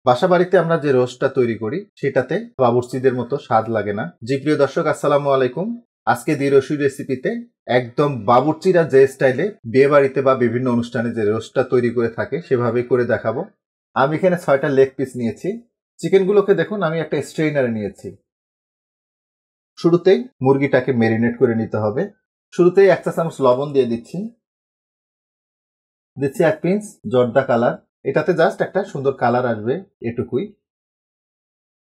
বাসা বাড়িতে আমরা যে রোস্টটা তৈরি করি সেটাতে বাবুর্চিদের মতো স্বাদ লাগে না। জি প্রিয় দর্শক, আসসালামু আলাইকুম। আজকে দিরসুই রেসিপিতে একদম বাবুর্চিরা যে স্টাইলে বিয়ে বাড়িতে বা বিভিন্ন অনুষ্ঠানে যে রোস্টটা তৈরি করে থাকে সেভাবেই করে দেখাবো। আমি এখানে 6টা লেগ পিস নিয়েছি। চিকেনগুলোকে দেখুন আমি একটা স্ট্রেইনারে নিয়েছি। শুরুতেই মুরগিটাকে ম্যারিনেট করে নিতে হবে। শুরুতেই 1 চা চামচ লবণ দিয়ে দিচ্ছি 1 পিঞ্চ জর্দা কালার। এটাতে জাস্ট একটা সুন্দর কালার আসবে, এটুকুই।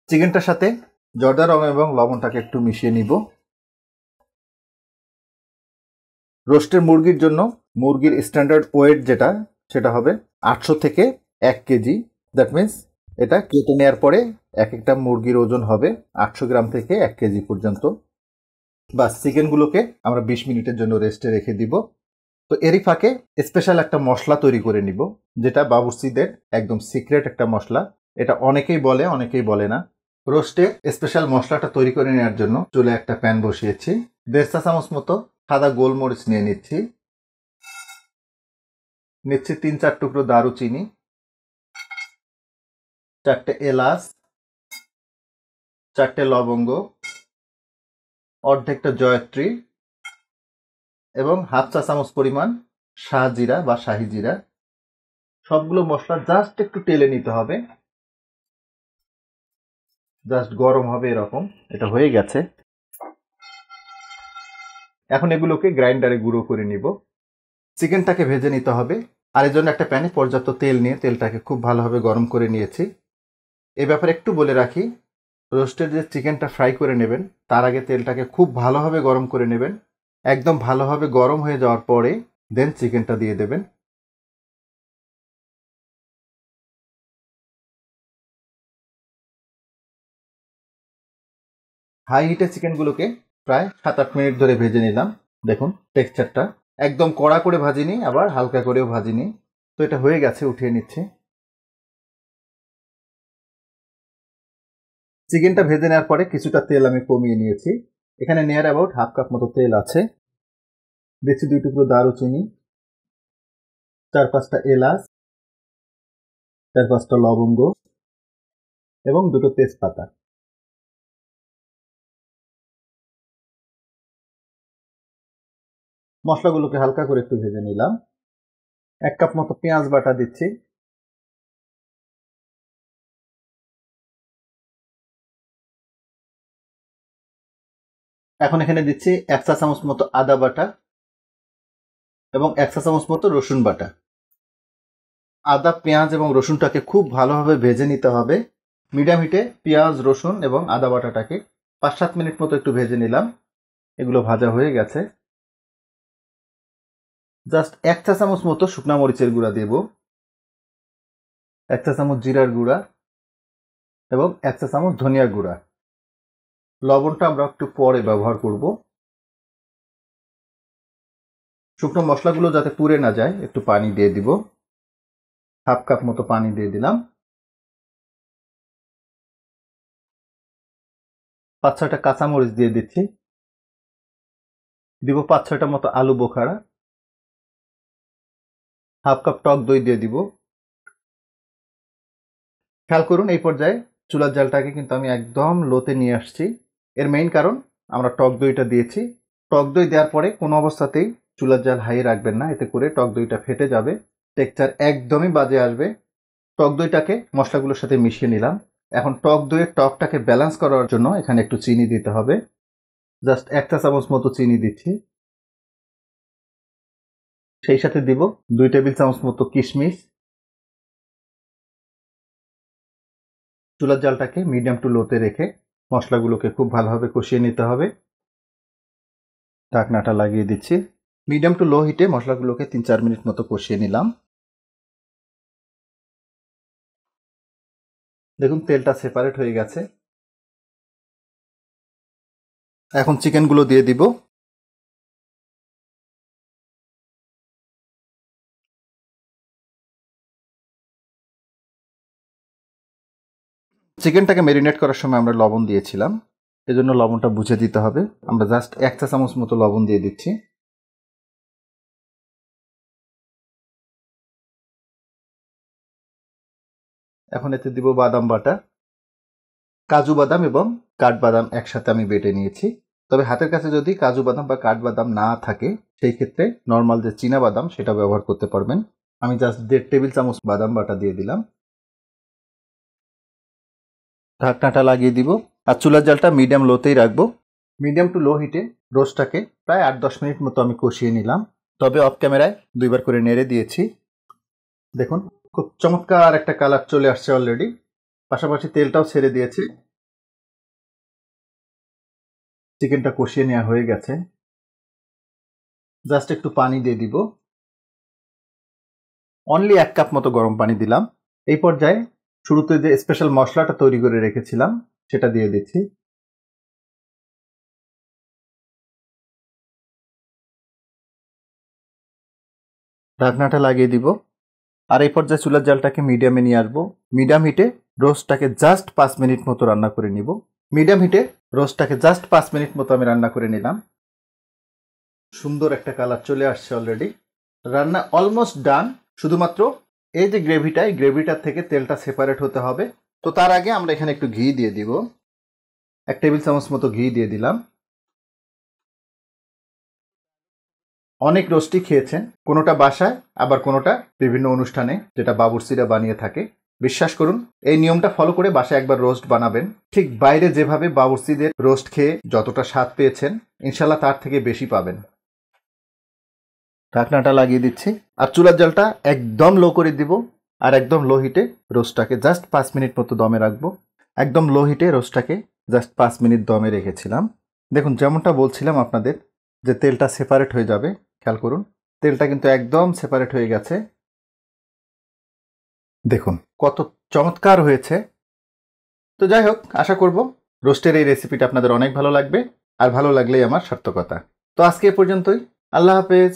চিকেনটার সাথে জর্দা রং এবং লবণটাকে একটু মিশিয়ে নিব। রোস্টের মুরগির জন্য মুরগির স্ট্যান্ডার্ড ওয়েট যেটা সেটা হবে 800 থেকে 1 কেজি। দ্যাট মিন্স এটা কেটে নেওয়ার পরে এক একটা মুরগির ওজন হবে 800 গ্রাম থেকে 1 কেজি পর্যন্ত। বাস, চিকেনগুলোকে আমরা 20 মিনিটের জন্য রেস্টে রেখে দিব। তো এরই ফাঁকে স্পেশাল একটা মশলা তৈরি করে নিব, যেটা বাবুর্চিদের একদম সিক্রেট একটা মশলা। এটা অনেকেই বলে, অনেকেই বলে না। রোস্টে স্পেশাল মশলাটা তৈরি করে নেওয়ার জন্য চুলে একটা প্যান বসিয়েছি। 1.5 চা চামচ মতো সাদা গোলমরিচ নিয়ে নিচ্ছি। 3-4 টুকরো দারুচিনি, 4টে এলাচ, 4টে লবঙ্গ, অর্ধেকটা জয়ত্রী এবং 1/2 চা চামচ পরিমাণ শাহজিরা বা শাহি জিরা। সবগুলো মশলা জাস্ট একটু টেলে নিতে হবে, জাস্ট গরম হবে এরকম। এটা হয়ে গেছে। এখন এগুলোকে গ্রাইন্ডারে গুঁড়ো করে নিব। চিকেনটাকে ভেজে নিতে হবে, আর এর জন্য একটা প্যানে পর্যাপ্ত তেল নিয়ে তেলটাকে খুব ভালোভাবে গরম করে নিয়েছি। এই ব্যাপারে একটু বলে রাখি, রোস্টের যে চিকেনটা ফ্রাই করে নেবেন তার আগে তেলটাকে খুব ভালোভাবে গরম করে নেবেন। একদম ভালোভাবে গরম হয়ে যাওয়ার পরে দেন চিকেনটা দিয়ে দেবেন। হাই হিটে চিকেনগুলোকে প্রায় 7-8 মিনিট ধরে ভেজে নিলাম। দেখুন টেক্সচারটা একদম কড়া করে ভাজিনি, আবার হালকা করেও ভাজিনি। তো এটা হয়ে গেছে, উঠিয়ে নিচ্ছি। চিকেনটা ভেজে নেওয়ার পরে কিছুটা তেল আমি কমিয়ে নিয়েছি। এখানে নিয়ার অ্যাবাউট 1/2 কাপ মতো তেল আছে। দিচ্ছি 2 টুকরো দারুচিনি, 4-5টা এলাচ, 4-5টা লবঙ্গ এবং 2টো তেজপাতা। মশলাগুলোকে হালকা করে একটু ভেজে নিলাম। 1 কাপ মতো পেঁয়াজ বাটা দিচ্ছি। এখন এখানে দিচ্ছি 1 চা চামচ মতো আদা বাটা এবং 1 চা চামচ মতো রসুন বাটা। আদা, পেঁয়াজ এবং রসুনটাকে খুব ভালোভাবে ভেজে নিতে হবে। মিডিয়াম হিটে পেঁয়াজ, রসুন এবং আদা বাটাটাকে 5-7 মিনিট মতো একটু ভেজে নিলাম। এগুলো ভাজা হয়ে গেছে। জাস্ট 1 চা চামচ মতো শুকনা মরিচের গুঁড়া দেব, 1 চা চামচ জিরার গুঁড়া এবং 1 চা চামচ ধনিয়ার গুঁড়া। লবণটা আমরা একটু পরে ব্যবহার করব। শুকনো মশলাগুলো যাতে পুড়ে না যায় একটু পানি দিয়ে দিব। 1/2 কাপ মতো পানি দিয়ে দিলাম। 5-6টা কাঁচামরিচ দিয়ে দিচ্ছি। দিব 5-6টা মতো আলু বোখারা। 1/2 কাপ টক দই দিয়ে দিব। খেয়াল করুন এই পর্যায়ে চুলার জালটাকে কিন্তু আমি একদম লোতে নিয়ে আসছি। এর মেইন কারণ আমরা টক দইটা দিয়েছি। টক দই দেওয়ার পরে কোনো অবস্থাতেই চুলার জাল হাই রাখবেন না, এতে করে টক দইটা ফেটে যাবে, টেক্সচার একদমই বাজে আসবে। টক দইটাকে মশলাগুলোর সাথে মিশিয়ে নিলাম। এখন টক দইয়ের টকটাকে ব্যালেন্স করার জন্য এখানে একটু চিনি দিতে হবে। জাস্ট 1 চা চামচ মতো চিনি দিচ্ছি। সেই সাথে দিব 2 টেবিল চামচ মতো কিশমিশ। চুলার জালটাকে মিডিয়াম টু লোতে রেখে মশলাগুলোকে খুব ভালোভাবে কষিয়ে নিতে হবে। ঢাকনাটা লাগিয়ে দিচ্ছি। মিডিয়াম টু লো হিটে মশলাগুলোকে 3-4 মিনিট মতো কষিয়ে নিলাম। দেখুন তেলটা সেপারেট হয়ে গেছে। এখন চিকেনগুলো দিয়ে দিব। চিকেনটাকে ম্যারিনেট করার সময় আমরা লবণ দিয়েছিলাম, এজন্য লবণটা বুঝে দিতে হবে। আমরা জাস্ট 1 চা চামচ মতো লবণ দিয়ে দিচ্ছি। এখন এতে দিব বাদাম বাটা। কাজু বাদাম এবং কাঠবাদাম একসাথে আমি বেটে নিয়েছি। তবে হাতের কাছে যদি কাজু বাদাম বা কাঠবাদাম না থাকে সেই ক্ষেত্রে নর্মাল যে চীনা বাদাম সেটা ব্যবহার করতে পারবেন। আমি জাস্ট 1.5 টেবিল চামচ বাদাম বাটা দিয়ে দিলাম। ঢাকনাটা লাগিয়ে দিব আর চুলার জালটা মিডিয়াম লোতেই রাখবো। মিডিয়াম টু লো হিটে রোস্টটাকে প্রায় 8-10 মিনিট মতো আমি কষিয়ে নিলাম। তবে অফ ক্যামেরায় 2বার করে নেড়ে দিয়েছি। দেখুন খুব চমৎকার একটা কালার চলে আসছে অলরেডি, পাশাপাশি তেলটাও ছেড়ে দিয়েছে। চিকেনটা কষিয়ে নেওয়া হয়ে গেছে। জাস্ট একটু পানি দিয়ে দিব, অনলি 1 কাপ মতো গরম পানি দিলাম। এই পর্যায়ে শুরুতে যে স্পেশাল মশলাটা তৈরি করে রেখেছিলাম সেটা দিয়ে দিচ্ছি। ঢাকনাটা লাগিয়ে দিব আর এই পর্যায়ে চুলার জালটাকে মিডিয়ামে নিয়ে আসবো। মিডিয়াম হিটে রোস্টটাকে জাস্ট 5 মিনিট মতো রান্না করে নিব। মিডিয়াম হিটে রোস্টটাকে জাস্ট 5 মিনিট মতো আমি রান্না করে নিলাম। সুন্দর একটা কালার চলে আসছে অলরেডি। রান্না অলমোস্ট ডান। শুধুমাত্র এই যে গ্রেভিটা, এই গ্রেভিটার থেকে তেলটা সেপারেট হতে হবে। তো তার আগে আমরা এখানে একটু ঘি দিয়ে দিব। 1 টেবিল চামচ মতো ঘি দিয়ে দিলাম। অনেক রোস্টই খেয়েছেন, কোনোটা বাসায় আবার কোনোটা বিভিন্ন অনুষ্ঠানে, যেটা বাবুর্চিরা বানিয়ে থাকে। বিশ্বাস করুন এই নিয়মটা ফলো করে বাসায় একবার রোস্ট বানাবেন, ঠিক বাইরে যেভাবে বাবুর্চিদের রোস্ট খেয়ে যতটা স্বাদ পেয়েছেন ইনশাল্লাহ তার থেকে বেশি পাবেন। ঢাকনাটা লাগিয়ে দিচ্ছি আর চুলার জালটা একদম লো করে দিব আর একদম লো হিটে রোস্টটাকে জাস্ট 5 মিনিট মতো দমে রাখবো। একদম লো হিটে রোস্টটাকে জাস্ট 5 মিনিট দমে রেখেছিলাম। দেখুন যেমনটা বলছিলাম আপনাদের যে তেলটা সেপারেট হয়ে যাবে, খেয়াল করুন তেলটা কিন্তু একদম সেপারেট হয়ে গেছে। দেখুন কত চমৎকার হয়েছে। তো যাই হোক, আশা করব রোস্টের এই রেসিপিটা আপনাদের অনেক ভালো লাগবে, আর ভালো লাগলেই আমার সার্থকতা। তো আজকে এ পর্যন্তই। আল্লাহ হাফেজ।